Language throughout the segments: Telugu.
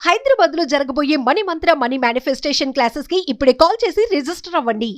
హైదరాబాద్ లో జరగబోయే మనీ మంత్ర మనీ మేనిఫెస్టేషన్ క్లాసెస్ కి ఇప్పుడే కాల్ చేసి రిజిస్టర్ అవ్వండి.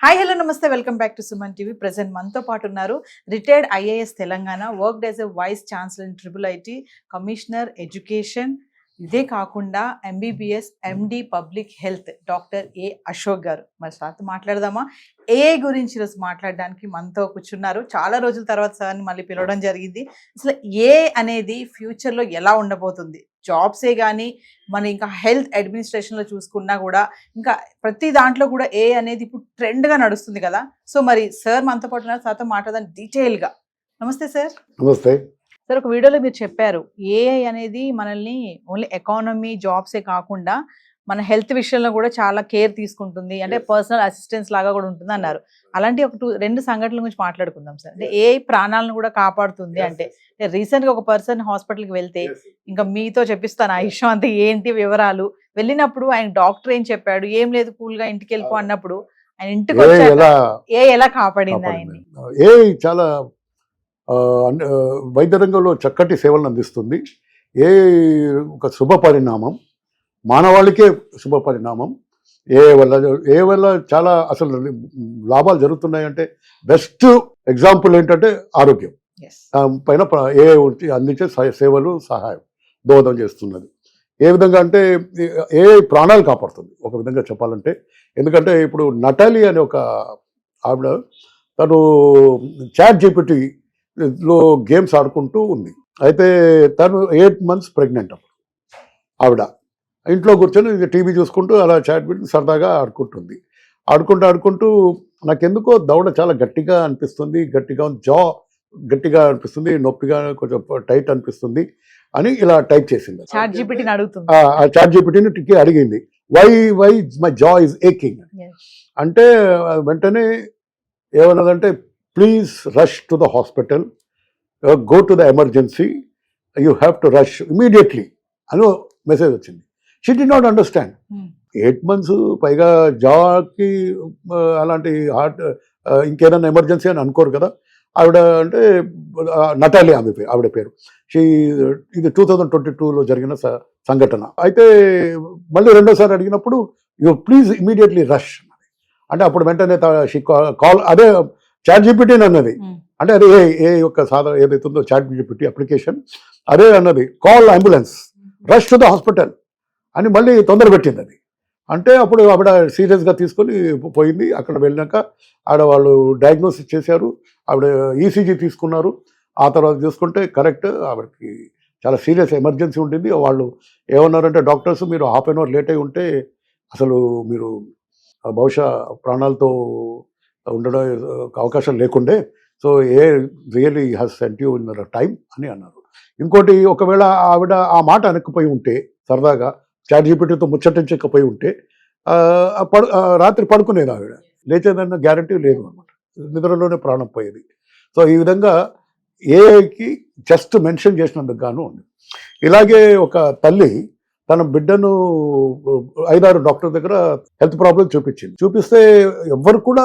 హాయ్ హలో నమస్తే welcome back to Suman TV. Present మనతో పాటు ఉన్నారు retired IAS Telangana, worked as a vice chancellor in triple IT, commissioner education, ఇదే కాకుండా MBBS MD public health doctor A Ashok garu. మరి సార్తో మాట్లాడదామా? ఏ గురించి ఈరోజు మాట్లాడడానికి మనతో కూర్చున్నారు. చాలా రోజుల తర్వాత సార్ని మళ్ళీ పిలవడం జరిగింది. అసలు ఏ అనేది ఫ్యూచర్లో ఎలా ఉండబోతుంది, జాబ్సే కానీ మన ఇంకా హెల్త్ అడ్మినిస్ట్రేషన్లో చూసుకున్నా కూడా ఇంకా ప్రతి దాంట్లో కూడా ఏ అనేది ఇప్పుడు ట్రెండ్గా నడుస్తుంది కదా. సో మరి సార్ మనతో పాటు ఉన్నారు, సార్తో మాట్లాడదాం డీటెయిల్గా. నమస్తే సార్. నమస్తే సార్, ఒక వీడియోలో మీరు చెప్పారు ఏఐ అనేది మనల్ని ఓన్లీ ఎకానమీ జాబ్సే కాకుండా మన హెల్త్ విషయంలో కూడా చాలా కేర్ తీసుకుంటుంది, అంటే పర్సనల్ అసిస్టెన్స్ లాగా కూడా ఉంటుంది అన్నారు. అలాంటి రెండు సంఘటనల గురించి మాట్లాడుకుందాం సార్. అంటే ఏఐ ప్రాణాలను కూడా కాపాడుతుంది అంటే రీసెంట్గా ఒక పర్సన్ హాస్పిటల్కి వెళ్తే ఇంకా మీతో చెప్పిస్తాను ఆ విషయం అంతా ఏంటి వివరాలు. వెళ్ళినప్పుడు ఆయన డాక్టర్ ఏం చెప్పాడు, ఏం లేదు కూల్గా ఇంటికి వెళ్ళిపో అన్నప్పుడు ఆయన ఇంటికి వచ్చాక ఏ ఎలా కాపాడింది ఆయన్ని? ఏ చాలా వైద్య రంగంలో చక్కటి సేవలను అందిస్తుంది. ఏ ఒక శుభ పరిణామం, మానవాళికే శుభ పరిణామం. ఏ వల్ల చాలా అసలు లాభాలు జరుగుతున్నాయంటే బెస్ట్ ఎగ్జాంపుల్ ఏంటంటే ఆరోగ్యం పైన ఏ అందించే సేవలు సహాయం దోహదం చేస్తున్నది. ఏ విధంగా అంటే ఏ ప్రాణాలు కాపాడుతుంది ఒక విధంగా చెప్పాలంటే. ఎందుకంటే ఇప్పుడు నటాలి అనే ఒక ఆవిడ, తను చాట్ జీపీటీ లో గేమ్స్ ఆడుకుంటూ ఉంది. అయితే తను 8 months ప్రెగ్నెంట్. అప్పుడు ఆవిడ ఇంట్లో కూర్చొని టీవీ చూసుకుంటూ అలా చాట్ పెట్టి సరదాగా ఆడుకుంటుంది. ఆడుకుంటూ నాకెందుకో దవడ చాలా గట్టిగా అనిపిస్తుంది, గట్టిగా అనిపిస్తుంది, నొప్పిగా కొంచెం టైట్ అనిపిస్తుంది అని ఇలా టైప్ చేసింది. చాట్ జీపీటీని అడుగుతుంది. ఆ చాట్ జీపీటీని అడిగింది, why my jaw is aching అంటే వెంటనే ఏమన్నదంటే, please rush to the hospital, go to the emergency, you have to rush immediately అని మెసేజ్ వచ్చింది. She did not understand. 8 months పైగా జాకి అలాంటి హార్ట్ ఇంకేదైనా ఎమర్జెన్సీ అని అనుకోరు కదా. ఆవిడ అంటే నటాలి ఆవిడ పేరు. ఇది 2022లో జరిగిన సంఘటన. అయితే మళ్ళీ రెండోసారి అడిగినప్పుడు యూ ప్లీజ్ ఇమీడియట్లీ రష్ అంటే అప్పుడు వెంటనే కాల్ అదే చాట్ జీపీటీ అన్నది. అంటే అదే ఏ యొక్క సాధారణ ఏదైతుందో చాట్ జీపీటీ అప్లికేషన్ అదే అన్నది, call ambulance, rush to the hospital అని మళ్ళీ తొందర పెట్టింది అది. అంటే అప్పుడు ఆవిడ సీరియస్గా తీసుకొని పోయింది. అక్కడ వెళ్ళినాక ఆడ వాళ్ళు డయాగ్నోసిస్ చేశారు, ఆవిడ ఈసీజీ తీసుకున్నారు. ఆ తర్వాత చూసుకుంటే కరెక్ట్ ఆవిడకి చాలా సీరియస్ ఎమర్జెన్సీ ఉండింది. వాళ్ళు ఏమన్నారంటే డాక్టర్స్, మీరు 1/2 hour లేట్ అయి ఉంటే అసలు మీరు బహుశా ప్రాణాలతో ఉండడం అవకాశం లేకుండే, so really has sent you in time అని అన్నారు. ఇంకోటి, ఒకవేళ ఆవిడ ఆ మాట అనకపోయి ఉంటే, సరదాగా చాట్ జీపీటీతో ముచ్చటించకపోయి ఉంటే రాత్రి పడుకునేది ఆవిడ, లేచేదన్న గ్యారంటీ లేదు అనమాట. నిద్రలోనే ప్రాణం పోయేది. సో ఈ విధంగా ఏఐకి జస్ట్ మెన్షన్ చేసినందుకు గాను ఉంది. ఇలాగే ఒక తల్లి తన బిడ్డను 5-6 డాక్టర్ దగ్గర హెల్త్ ప్రాబ్లమ్ చూపిస్తే ఎవ్వరు కూడా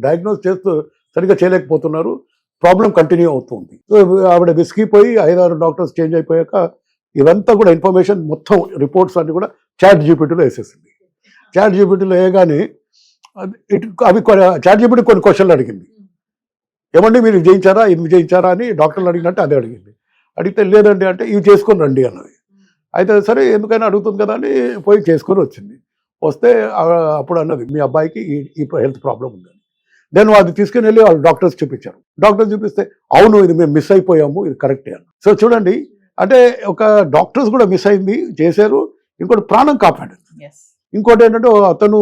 డయాగ్నోస్ సరిగ్గా చేయలేకపోతున్నారు. ప్రాబ్లం కంటిన్యూ అవుతుంది. సో ఆవిడ విసిగిపోయి 5-6 డాక్టర్స్ చేంజ్ అయిపోయాక ఇదంతా కూడా ఇన్ఫర్మేషన్ మొత్తం రిపోర్ట్స్ అన్ని కూడా చాట్ జీపీటీలో వేసేసింది. చాట్ జీపీటీలో వేయగానే చాట్ జీపీటీ కొన్ని క్వశ్చన్లు అడిగింది. ఏమండి మీరు ఇది చేయించారా అని డాక్టర్లు అడిగినట్టు అదే అడిగింది. అడిగితే లేదండి అంటే, ఇవి చేసుకొని రండి అన్నది. అయితే సరే ఎందుకైనా అడుగుతుంది కదా అని పోయి చేసుకొని వచ్చింది. వస్తే అప్పుడు అన్నది, మీ అబ్బాయికి ఈ హెల్త్ ప్రాబ్లం ఉందని. నేను అది తీసుకుని వెళ్ళి వాళ్ళు డాక్టర్స్ చూపించారు. డాక్టర్స్ చూపిస్తే, అవును ఇది మేము మిస్ అయిపోయాము, ఇది కరెక్టే అన్న. సో చూడండి, అంటే ఒక డాక్టర్స్ కూడా మిస్ అయింది, చేశారు. ఇంకోటి ప్రాణం కాపాడింది. ఇంకోటి ఏంటంటే, అతను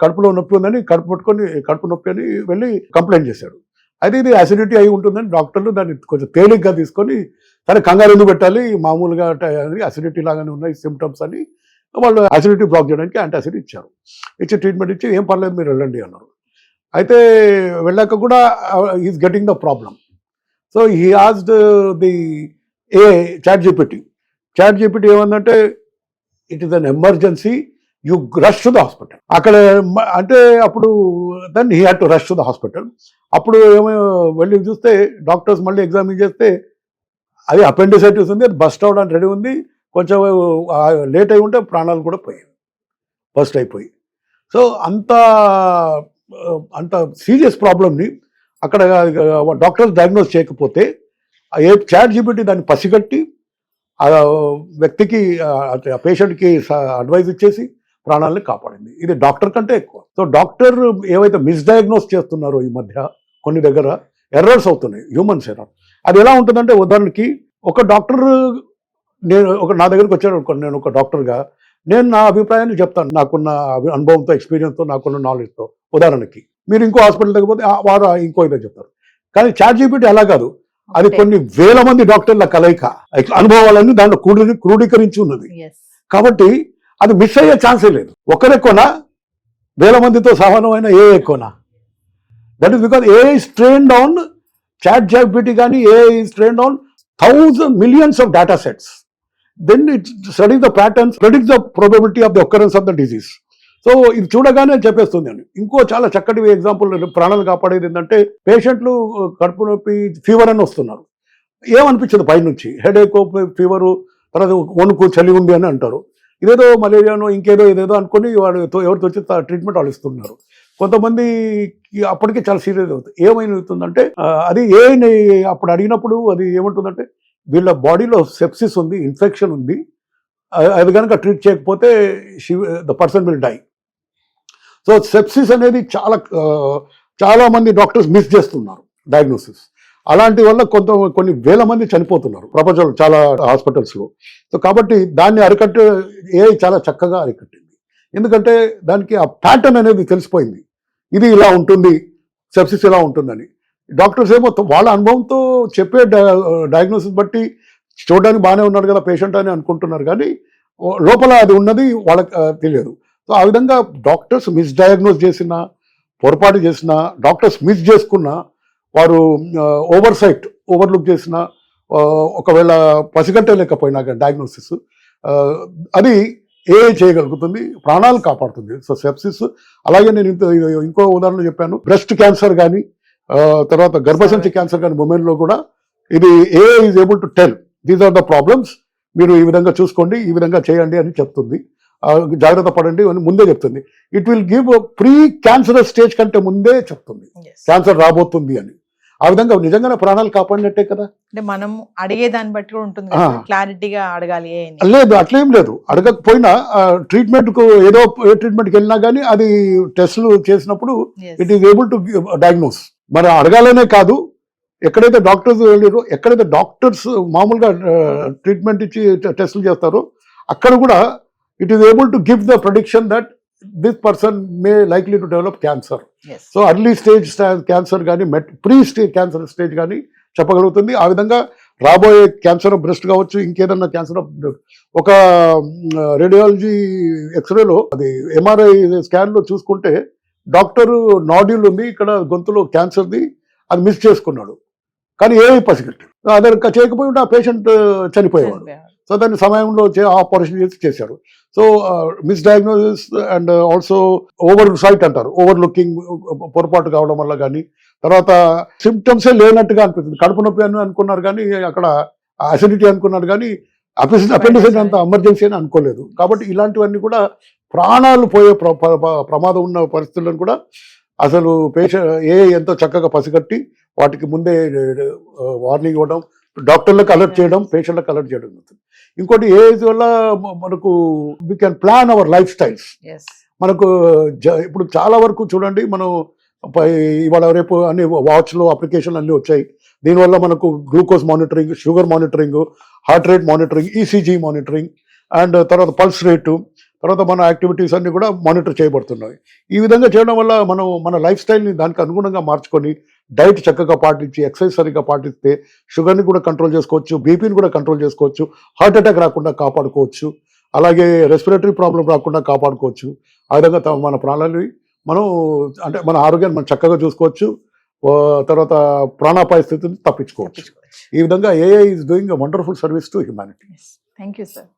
కడుపులో నొప్పి ఉందని కడుపు నొప్పి అని వెళ్ళి కంప్లైంట్ చేశాడు. అయితే ఇది అసిడిటీ అయి ఉంటుందని డాక్టర్లు దాన్ని కొంచెం తేలిగ్గా తీసుకొని, సరే కంగారు ఎందుకు పెట్టాలి, మామూలుగా అసిడిటీ లాగానే ఉన్నాయి సిమ్టమ్స్ అని వాళ్ళు అసిడిటీ బ్లాక్ చేయడానికి యాంటాసిడ్ ఇచ్చారు. ఇచ్చి ట్రీట్మెంట్ ఇచ్చి ఏం పర్లేదు మీరు వెళ్ళండి అన్నారు. అయితే వెళ్ళాక కూడా is getting the problem. So he asked the chat GPT ఏమందంటే, it is an emergency, you rush to the hospital. అక్కడ అంటే అప్పుడు then he had to rush to the hospital. అప్పుడు ఏమో వెళ్ళి చూస్తే డాక్టర్స్ మళ్ళీ ఎగ్జామిన్ చేస్తే అది అపెండిసైటిస్ ఉంది, అది బస్ట్ అవడానికి రెడీ ఉంది, కొంచెం లేట్ అయి ఉంటే ప్రాణాలు కూడా పోయాయి, బస్ట్ అయిపోయి. సో అంత సీరియస్ ప్రాబ్లమ్ని అక్కడ డాక్టర్స్ డయాగ్నోస్ చేయకపోతే చాట్ జీపీటీ దాన్ని పసిగట్టి ఆ వ్యక్తికి ఆ పేషెంట్కి అడ్వైజ్ ఇచ్చేసి ప్రాణాలని కాపాడింది. ఇది డాక్టర్ కంటే ఎక్కువ. సో డాక్టర్ ఏవైతే మిస్డయాగ్నోస్ చేస్తున్నారో ఈ మధ్య కొన్ని దగ్గర ఎర్రర్స్ అవుతున్నాయి, హ్యూమన్స్ ఎర్రర్. అది ఎలా ఉంటుందంటే, ఉదాహరణకి ఒక డాక్టర్ నా దగ్గరికి వచ్చాడు, నేను ఒక డాక్టర్గా నేను నా అభిప్రాయాన్ని చెప్తాను, నాకున్న అనుభవంతో, ఎక్స్పీరియన్స్తో, నాకున్న నాలెడ్జ్తో. ఉదాహరణకి మీరు ఇంకో హాస్పిటల్ దగ్గర వారు ఇంకో ఇదే చెప్తారు. కానీ చాట్ జీపీటీ అలా కాదు, అది కొన్ని వేల మంది డాక్టర్ల కలయిక, అనుభవాలన్నీ దాంట్లో క్రోడీకరించి ఉన్నది. కాబట్టి అది మిస్ అయ్యే ఛాన్సే లేదు. ఒకరెక్కువనా వేల మందితో సమానమైన ఏ ఎక్కువనా? That is because AI is trained on chat GPT, కానీ AI is trained on millions of data sets. Then it studies the patterns, predicts the probability of the occurrence of the disease. So ఇది చూడగానే చెప్పేస్తుంది అండి. ఇంకో చాలా చక్కటి ఎగ్జాంపుల్ ప్రాణాలు కాపాడేది ఏంటంటే, పేషెంట్లు కడుపు నొప్పి, ఫీవర్ అని వస్తున్నారు, ఏమనిపించదు పైనుంచి, హెడేక్, ఫీవరు, తర్వాత వణుకు, చలి ఉంది అని అంటారు. ఇదేదో మలేరియానో ఇంకేదో ఏదేదో అనుకుని ఎవరితో వచ్చి ట్రీట్మెంట్ వాళ్ళు ఇస్తున్నారు. కొంతమంది అప్పటికే చాలా సీరియస్ అవుతుంది. ఏమైతుందంటే అది అప్పుడు అడిగినప్పుడు అది ఏమంటుందంటే, వీళ్ళ బాడీలో సెప్సిస్ ఉంది, ఇన్ఫెక్షన్ ఉంది, అది కనుక ట్రీట్ చేయకపోతే the person will die. So sepsis అనేది చాలా మంది డాక్టర్స్ మిస్ చేస్తున్నారు డయాగ్నోసిస్. అలాంటి వల్ల కొన్ని వేల మంది చనిపోతున్నారు ప్రపంచంలో చాలా హాస్పిటల్స్లో. సో కాబట్టి దాన్ని అరికట్టే చాలా చక్కగా అరికట్టింది. ఎందుకంటే దానికి ఆ ప్యాటర్న్ అనేది తెలిసిపోయింది, ఇది ఇలా ఉంటుంది, సెప్సిస్ ఇలా ఉంటుందని. డాక్టర్స్ ఏమో వాళ్ళ అనుభవంతో చెప్పే డయాగ్నోసిస్ బట్టి చూడడానికి బాగానే ఉన్నాడు కదా పేషెంట్ అని అనుకుంటున్నారు, కానీ లోపల అది ఉన్నది వాళ్ళకి తెలియదు. సో ఆ విధంగా డాక్టర్స్ మిస్డయాగ్నోస్ చేసిన, పొరపాటు చేసిన, డాక్టర్స్ మిస్ చేసుకున్న, వారు ఓవర్లుక్ చేసిన, ఒకవేళ పసిగట్టలేకపోయినా డయాగ్నోసిస్, అది చేయగలుగుతుంది, ప్రాణాలు కాపాడుతుంది. So sepsis. అలాగే నేను ఇంకో ఉదాహరణ చెప్పాను, బ్రెస్ట్ క్యాన్సర్ కానీ, తర్వాత గర్భసంచి క్యాన్సర్ కానీ ఉమెన్లో కూడా ఇది is able to tell these are the problems, మీరు ఈ విధంగా చూసుకోండి, ఈ విధంగా చేయండి అని చెప్తుంది. జాగ్రత్త పడండి అని ముందే చెప్తుంది. It will give pre cancerous stage కంటే ముందే చెప్తుంది క్యాన్సర్ రాబోతుంది అని. ఆ విధంగా నిజంగానే ప్రాణాలు కాపాడినట్టే కదా. అంటే మనం అడిగే దాన్ని బట్టి కూడా ఉంటుంది, క్లారిటీగా అడగాలి. లేదు, అట్లేం లేదు. అడగకపోయినా ట్రీట్మెంట్కు ఏ ట్రీట్మెంట్కి వెళ్ళినా కానీ అది టెస్టులు చేసినప్పుడు it is able to diagnose. మరి అడగాలనే కాదు, ఎక్కడైతే డాక్టర్స్ వెళ్ళారో, ఎక్కడైతే డాక్టర్స్ మామూలుగా ట్రీట్మెంట్ ఇచ్చి టెస్టులు చేస్తారో, అక్కడ కూడా it is able to give the prediction that this person may likely to develop cancer. So early stage cancer కానీ, ప్రీ స్టేజ్ క్యాన్సర్ స్టేజ్ కానీ చెప్పగలుగుతుంది. ఆ విధంగా రాబోయే క్యాన్సర్ ఆఫ్ బ్రెస్ట్ కావచ్చు, ఇంకేదన్నా క్యాన్సర్ ఆఫ్, ఒక రేడియాలజీ ఎక్స్రేలో, అది ఎంఆర్ఐ స్కాన్లో చూసుకుంటే డాక్టరు నాడ్యూల్ ఉంది ఇక్కడ గొంతులో క్యాన్సర్ది, అది మిస్ చేసుకున్నాడు, కానీ ఏమి పసిగట్టాడు. అదే చేయకపోయి ఉంటే ఆ పేషెంట్ చనిపోయేవాడు. సో దాన్ని సమయంలో ఆపరేషన్ చేశాడు. So misdiagnosis and also oversight అంటారు, ఓవర్లుకింగ్, పొరపాటు కావడం వల్ల కానీ, తర్వాత సిమ్టమ్సే లేనట్టుగా అనిపిస్తుంది. కడుపు నొప్పి అని అనుకున్నారు కానీ అక్కడ అసిడిటీ అనుకున్నారు, కానీ అపెండిసైటిస్ అంత ఎమర్జెన్సీ అని అనుకోలేదు. కాబట్టి ఇలాంటివన్నీ కూడా ప్రాణాలు పోయే ప్రమాదం ఉన్న పరిస్థితులను కూడా అసలు ఎంతో చక్కగా పసిగట్టి వాటికి ముందే వార్నింగ్ ఇవ్వడం, డాక్టర్లకు అలర్ట్ చేయడం, పేషెంట్లకు అలర్ట్ చేయడం జరుగుతుంది. ఇంకోటి ఏజ్ వల్ల మనకు we can plan our life styles. మనకు ఇప్పుడు చాలా వరకు చూడండి, మనం ఇవాళ రేపు అన్ని వాచ్లో అప్లికేషన్లు అన్నీ వచ్చాయి. దీనివల్ల మనకు glucose monitoring, sugar monitoring, heart rate monitoring, ECG monitoring, and తర్వాత పల్స్ రేటు, తర్వాత మన యాక్టివిటీస్ అన్నీ కూడా మానిటర్ చేయబడుతున్నాయి. ఈ విధంగా చేయడం వల్ల మనం మన లైఫ్ స్టైల్ని దానికి అనుగుణంగా మార్చుకొని, డైట్ చక్కగా పాటించి, ఎక్సర్సైజ్ సరిగ్గా పాటిస్తే షుగర్ని కూడా కంట్రోల్ చేసుకోవచ్చు, బీపీని కూడా కంట్రోల్ చేసుకోవచ్చు, హార్ట్ అటాక్ రాకుండా కాపాడుకోవచ్చు, అలాగే రెస్పిరేటరీ ప్రాబ్లం రాకుండా కాపాడుకోవచ్చు. ఆ విధంగా మన ప్రాణాలని మనం, అంటే మన ఆరోగ్యాన్ని మనం చక్కగా చూసుకోవచ్చు, తర్వాత ప్రాణాపాయ స్థితిని తప్పించుకోవచ్చు. ఈ విధంగా AI is doing a wonderful service to humanity. Thank you sir.